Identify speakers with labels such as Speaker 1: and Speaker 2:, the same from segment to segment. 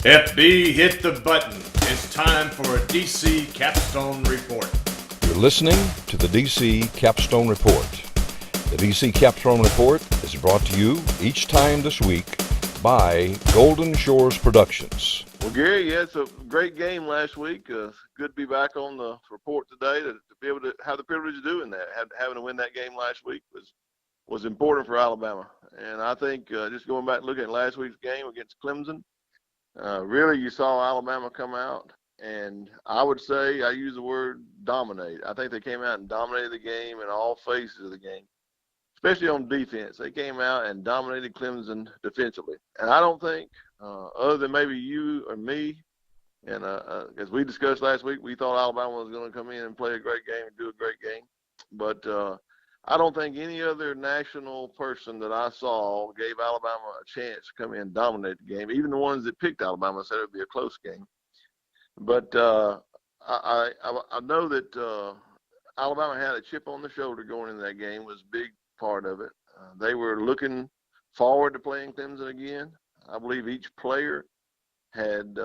Speaker 1: FB, hit the button. It's time for a DC Capstone Report.
Speaker 2: You're listening to the DC Capstone Report. The DC Capstone Report is brought to you each time this week by Golden Shores Productions.
Speaker 3: Well, Gary, yeah, it's a great game last week. Good to be back on the report today to be able to have the privilege of doing that. Having to win that game last week was important for Alabama. And I think just going back and looking at last week's game against Clemson, really you saw Alabama come out, and I would say I use the word dominate. I think they came out and dominated the game in all phases of the game, especially on defense. They came out and dominated Clemson defensively. And I don't think, other than maybe you or me, and as we discussed last week, we thought Alabama was going to come in and play a great game and do a great game. But I don't think any other national person that I saw gave Alabama a chance to come in and dominate the game. Even the ones that picked Alabama said it would be a close game. But I know that Alabama had a chip on the shoulder going into that game, was a big part of it. They were looking forward to playing Clemson again. I believe each player had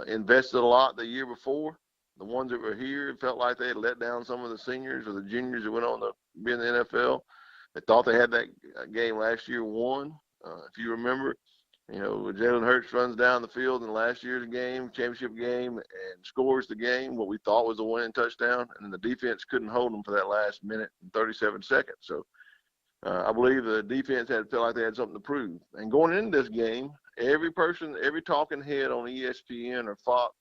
Speaker 3: invested a lot the year before. The ones that were here, it felt like they had let down some of the seniors or the juniors that went on to be in the NFL. They thought they had that game last year won. If you remember, Jalen Hurts runs down the field in last year's game, championship game, and scores the game, what we thought was a winning touchdown, and the defense couldn't hold them for that last minute and 37 seconds. So I believe the defense felt like they had something to prove. And going into this game, every talking head on ESPN or Fox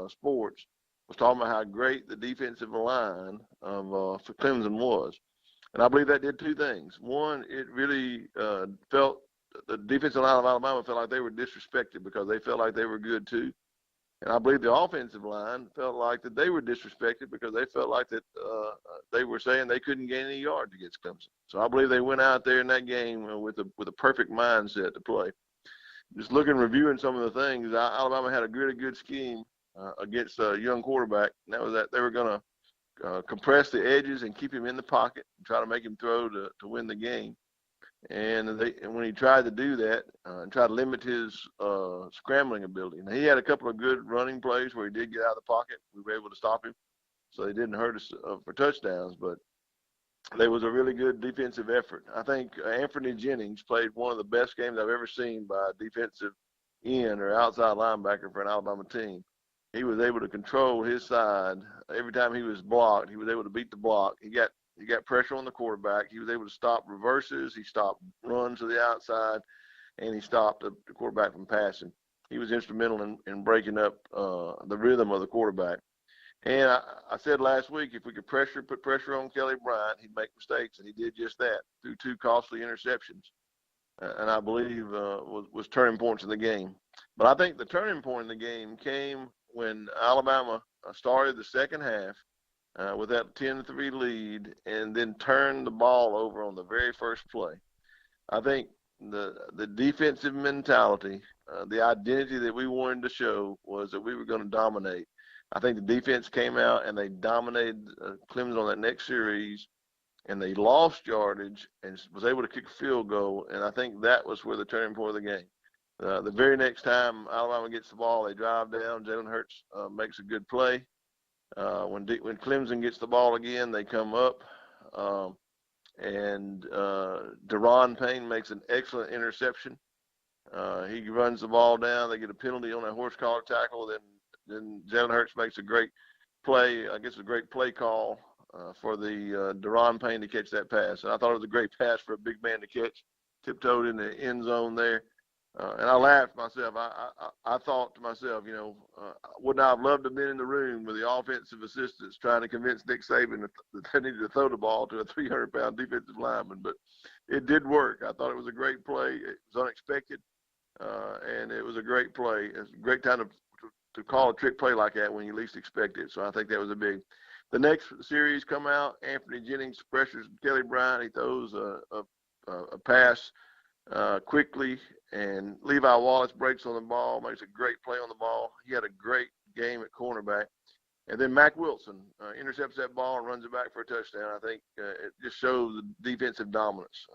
Speaker 3: Sports was talking about how great the defensive line for Clemson was. And I believe that did two things. One, it really felt the defensive line of Alabama felt like they were disrespected because they felt like they were good too. And I believe the offensive line felt like that they were disrespected because they felt like that they were saying they couldn't gain any yards against Clemson. So I believe they went out there in that game with a perfect mindset to play. Just reviewing some of the things, Alabama had a really good scheme against a young quarterback. And that was that they were going to compress the edges and keep him in the pocket and try to make him throw to win the game. And when he tried to do that and try to limit his scrambling ability, and he had a couple of good running plays where he did get out of the pocket. We were able to stop him, so they didn't hurt us for touchdowns. But there was a really good defensive effort. I think Anthony Jennings played one of the best games I've ever seen by a defensive end or outside linebacker for an Alabama team. He was able to control his side. Every time he was blocked, he was able to beat the block. He got pressure on the quarterback. He was able to stop reverses. He stopped runs to the outside, and he stopped the quarterback from passing. He was instrumental in breaking up the rhythm of the quarterback. And I said last week, if we could put pressure on Kelly Bryant, he'd make mistakes, and he did just that through two costly interceptions. And I believe was turning points in the game. But I think the turning point in the game came when Alabama started the second half with that 10-3 lead and then turned the ball over on the very first play. I think the defensive mentality, the identity that we wanted to show was that we were going to dominate. I think the defense came out and they dominated Clemson on that next series, and they lost yardage and was able to kick a field goal, and I think that was where the turning point of the game. The very next time Alabama gets the ball, they drive down. Jalen Hurts makes a good play. When Clemson gets the ball again, they come up. And Deron Payne makes an excellent interception. He runs the ball down. They get a penalty on that horse collar tackle. Then Jalen Hurts makes a great play. I guess a great play call for the Deron Payne to catch that pass. And I thought it was a great pass for a big man to catch. Tiptoed in the end zone there. And I laughed myself. I thought to myself, wouldn't I have loved to have been in the room with the offensive assistants trying to convince Nick Saban that they needed to throw the ball to a 300-pound defensive lineman. But it did work. I thought it was a great play. It was unexpected, and it was a great play. It's a great time to call a trick play like that when you least expect it. So I think that was a big. The next series come out, Anthony Jennings pressures Kelly Bryant. He throws a pass quickly, and Levi Wallace breaks on the ball, makes a great play on the ball. He had a great game at cornerback. And then Mack Wilson intercepts that ball and runs it back for a touchdown. I think it just shows the defensive dominance.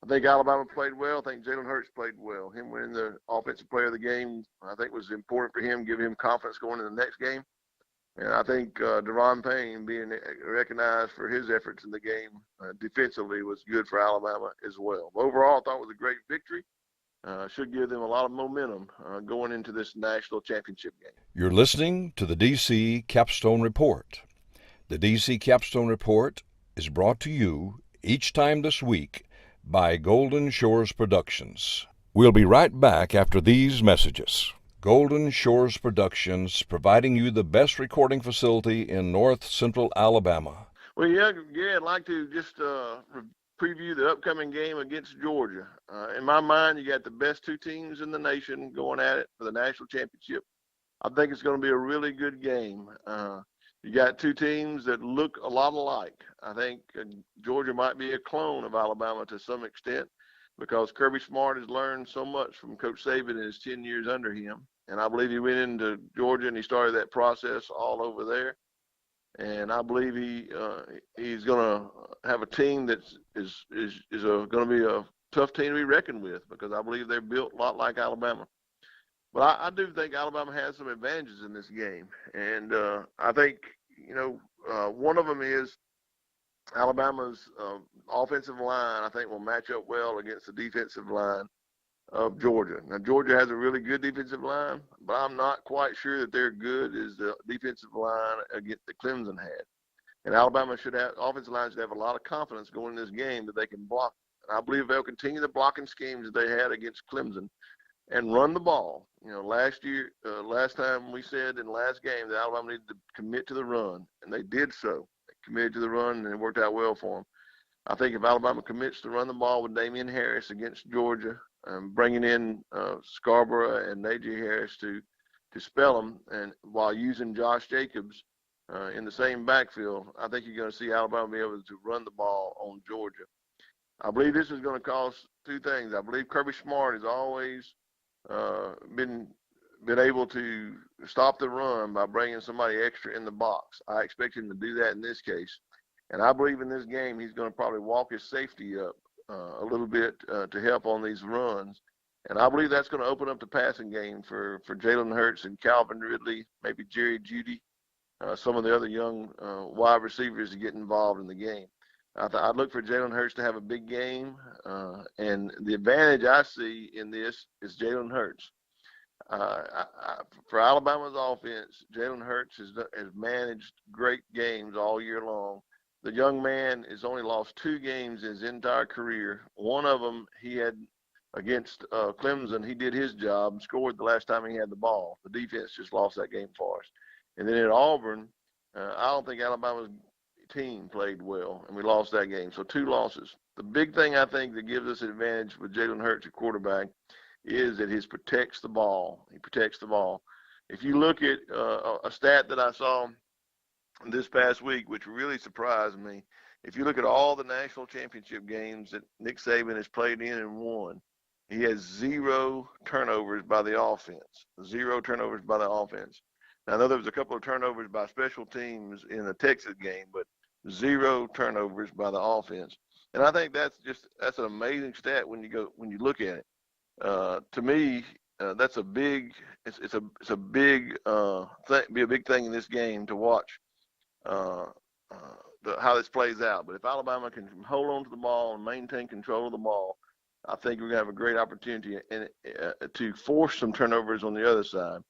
Speaker 3: I think Alabama played well. I think Jalen Hurts played well. Him winning the offensive player of the game, I think, was important for him, give him confidence going into the next game. And I think Deron Payne being recognized for his efforts in the game defensively was good for Alabama as well. But overall, I thought it was a great victory. Should give them a lot of momentum going into this national championship game.
Speaker 2: You're listening to the DC Capstone Report. The DC Capstone Report is brought to you each time this week by Golden Shores Productions. We'll be right back after these messages. Golden Shores Productions, providing you the best recording facility in north central Alabama.
Speaker 3: Well, yeah, I'd like to just preview the upcoming game against Georgia. In my mind, you got the best two teams in the nation going at it for the national championship. I think it's going to be a really good game. You got two teams that look a lot alike. I think Georgia might be a clone of Alabama to some extent because Kirby Smart has learned so much from Coach Saban in his 10 years under him. And I believe he went into Georgia and he started that process all over there. And I believe he's going to have a team that is going to be a tough team to be reckoned with because I believe they're built a lot like Alabama. But I do think Alabama has some advantages in this game. And I think, one of them is Alabama's offensive line, I think, will match up well against the defensive line of Georgia. Now, Georgia has a really good defensive line, but I'm not quite sure that they're good as the defensive line against the Clemson had. And Alabama offensive line should have a lot of confidence going in this game that they can block. And I believe they'll continue the blocking schemes that they had against Clemson and run the ball. Last time we said in the last game that Alabama needed to commit to the run, and they did so. They committed to the run, and it worked out well for them. I think if Alabama commits to run the ball with Damian Harris against Georgia, bringing in Scarborough and Najee Harris to spell them, and while using Josh Jacobs in the same backfield, I think you're going to see Alabama be able to run the ball on Georgia. I believe this is going to cost two things. I believe Kirby Smart has always been able to stop the run by bringing somebody extra in the box. I expect him to do that in this case. And I believe in this game he's going to probably walk his safety up a little bit to help on these runs. And I believe that's going to open up the passing game for Jalen Hurts and Calvin Ridley, maybe Jerry Jeudy, some of the other young wide receivers to get involved in the game. I'd look for Jalen Hurts to have a big game, and the advantage I see in this is Jalen Hurts. For Alabama's offense, Jalen Hurts has managed great games all year long. The young man has only lost 2 games in his entire career. One of them he had against Clemson. He did his job and scored the last time he had the ball. The defense just lost that game for us. And then at Auburn, I don't think Alabama's team played well, and we lost that game. So 2 losses. The big thing I think that gives us an advantage with Jalen Hurts at quarterback is that he protects the ball. He protects the ball. If you look at a stat that I saw this past week, which really surprised me, if you look at all the national championship games that Nick Saban has played in and won, he has 0 turnovers by the offense. 0 turnovers by the offense. Now, I know there was a couple of turnovers by special teams in the Texas game, but 0 turnovers by the offense. And I think that's an amazing stat when you look at it. To me, that's a big big thing in this game to watch how this plays out. But if Alabama can hold on to the ball and maintain control of the ball, I think we're going to have a great opportunity to force some turnovers on the other side.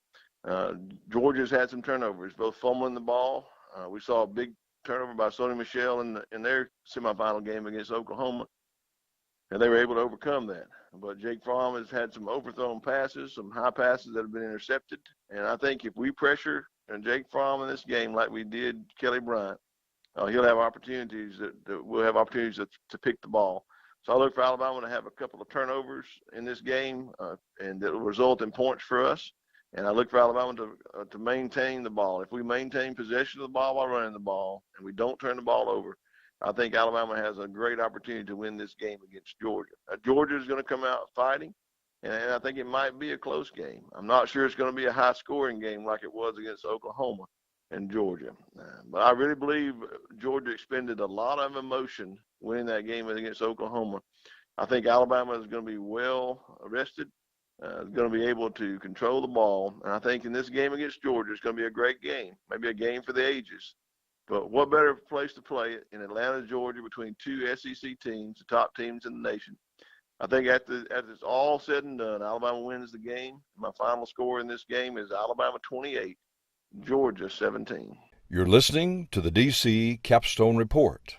Speaker 3: Georgia's had some turnovers, both fumbling the ball. We saw a big turnover by Sony Michel in their semifinal game against Oklahoma, and they were able to overcome that. But Jake Fromm has had some overthrown passes, some high passes that have been intercepted. And I think if we pressure Jake Fromm in this game like we did Kelly Bryant, he'll have opportunities that we'll have opportunities to pick the ball. So I look for Alabama to have a couple of turnovers in this game, and that will result in points for us. And I look for Alabama to maintain the ball. If we maintain possession of the ball while running the ball and we don't turn the ball over, I think Alabama has a great opportunity to win this game against Georgia. Georgia is going to come out fighting, and I think it might be a close game. I'm not sure it's going to be a high-scoring game like it was against Oklahoma and Georgia. But I really believe Georgia expended a lot of emotion winning that game against Oklahoma. I think Alabama is going to be well rested, going to be able to control the ball. And I think in this game against Georgia, it's going to be a great game, maybe a game for the ages. But what better place to play it in Atlanta, Georgia, between two SEC teams, the top teams in the nation. I think after it's all said and done, Alabama wins the game. My final score in this game is Alabama 28, Georgia 17.
Speaker 2: You're listening to the DC Capstone Report.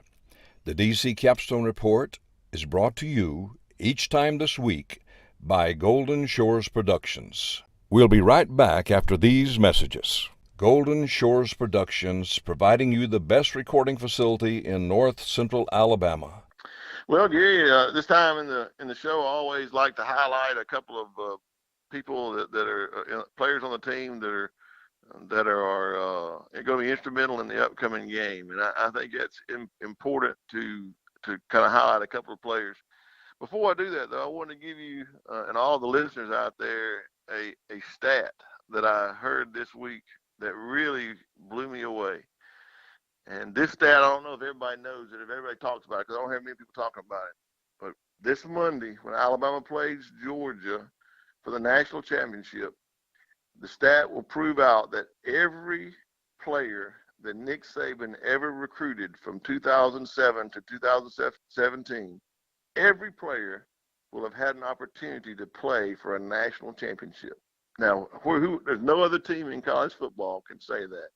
Speaker 2: The DC Capstone Report is brought to you each time this week by Golden Shores Productions. We'll be right back after these messages. Golden Shores Productions, providing you the best recording facility in North Central Alabama.
Speaker 3: Well, Gary, this time in the show, I always like to highlight a couple of people that are players on the team that are going to be instrumental in the upcoming game, and I think that's important to kind of highlight a couple of players. Before I do that, though, I want to give you and all the listeners out there a stat that I heard this week that really blew me away. And this stat, I don't know if everybody knows it, if everybody talks about it, because I don't hear many people talking about it. But this Monday, when Alabama plays Georgia for the national championship, the stat will prove out that every player that Nick Saban ever recruited from 2007 to 2017, every player will have had an opportunity to play for a national championship. Now, there's no other team in college football can say that.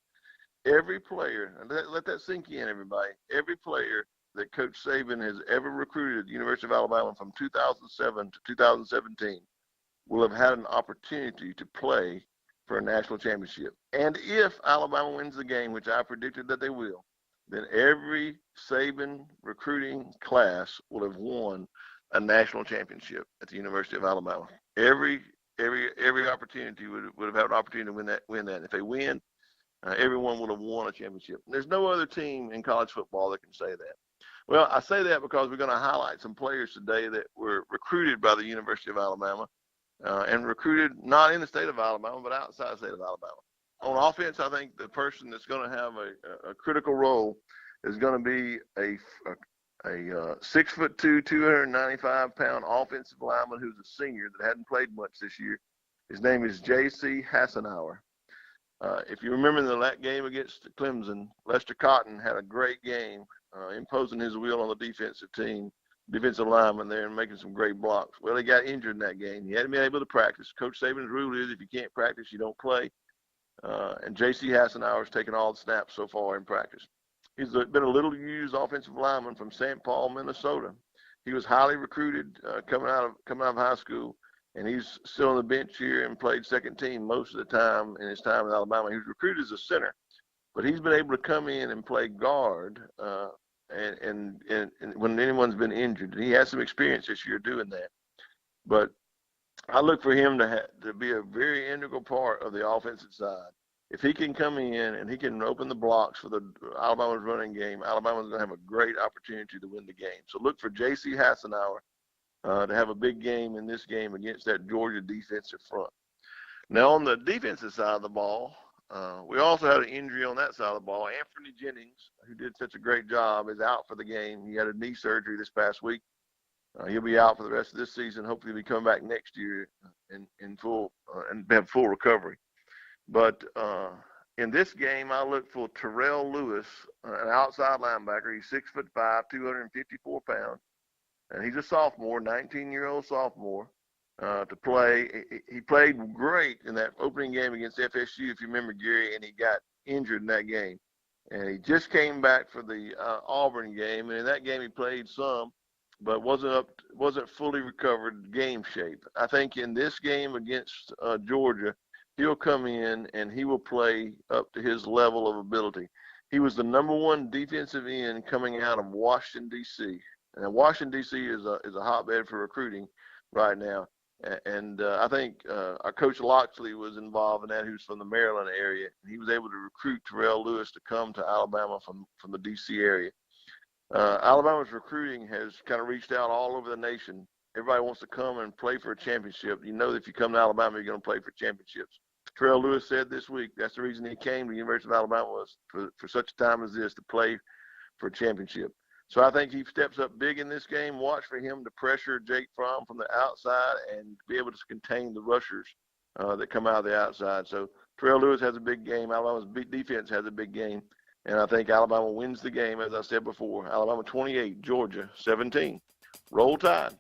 Speaker 3: Every player, and let that sink in, everybody, every player that Coach Saban has ever recruited at the University of Alabama from 2007 to 2017 will have had an opportunity to play for a national championship. And if Alabama wins the game, which I predicted that they will, then every Saban recruiting class will have won a national championship at the University of Alabama. Every opportunity would have had an opportunity to win that. And if they win, everyone would have won a championship. And there's no other team in college football that can say that. Well, I say that because we're going to highlight some players today that were recruited by the University of Alabama and recruited not in the state of Alabama, but outside the state of Alabama. On offense, I think the person that's going to have a critical role is going to be a 6'2", 295-pound offensive lineman who's a senior that hadn't played much this year. His name is J.C. Hassenauer. If you remember in the game against Clemson, Lester Cotton had a great game, imposing his will on the defensive lineman there and making some great blocks. Well, he got injured in that game. He hadn't been able to practice. Coach Saban's rule is if you can't practice, you don't play. And J.C. Hassenauer's taken all the snaps so far in practice. He's been a little used offensive lineman from St. Paul, Minnesota. He was highly recruited coming out of high school. And he's still on the bench here and played second team most of the time in his time in Alabama. He was recruited as a center, but he's been able to come in and play guard and when anyone's been injured. And he has some experience this year doing that. But I look for him to be a very integral part of the offensive side. If he can come in and he can open the blocks for the Alabama's running game, Alabama's going to have a great opportunity to win the game. So look for J.C. Hassenauer to have a big game in this game against that Georgia defensive front. Now, on the defensive side of the ball, we also had an injury on that side of the ball. Anthony Jennings, who did such a great job, is out for the game. He had a knee surgery this past week. He'll be out for the rest of this season. Hopefully, he'll be coming back next year in full and have full recovery. But in this game, I look for Terrell Lewis, an outside linebacker. He's 6'5", 254 pounds. And he's a sophomore, 19-year-old sophomore, to play. He played great in that opening game against FSU, if you remember, Gary, and he got injured in that game. And he just came back for the Auburn game, and in that game he played some, but wasn't fully recovered game shape. I think in this game against Georgia, he'll come in and he will play up to his level of ability. He was the number one defensive end coming out of Washington, D.C., and Washington, D.C. is a hotbed for recruiting right now. And I think our coach Loxley was involved in that, who's from the Maryland area. And he was able to recruit Terrell Lewis to come to Alabama from the D.C. area. Alabama's recruiting has kind of reached out all over the nation. Everybody wants to come and play for a championship. You know that if you come to Alabama, you're going to play for championships. Terrell Lewis said this week that's the reason he came to the University of Alabama was for such a time as this, to play for a championship. So I think he steps up big in this game. Watch for him to pressure Jake Fromm from the outside and be able to contain the rushers that come out of the outside. So Terrell Lewis has a big game. Alabama's defense has a big game. And I think Alabama wins the game, as I said before. Alabama 28, Georgia 17. Roll Tide.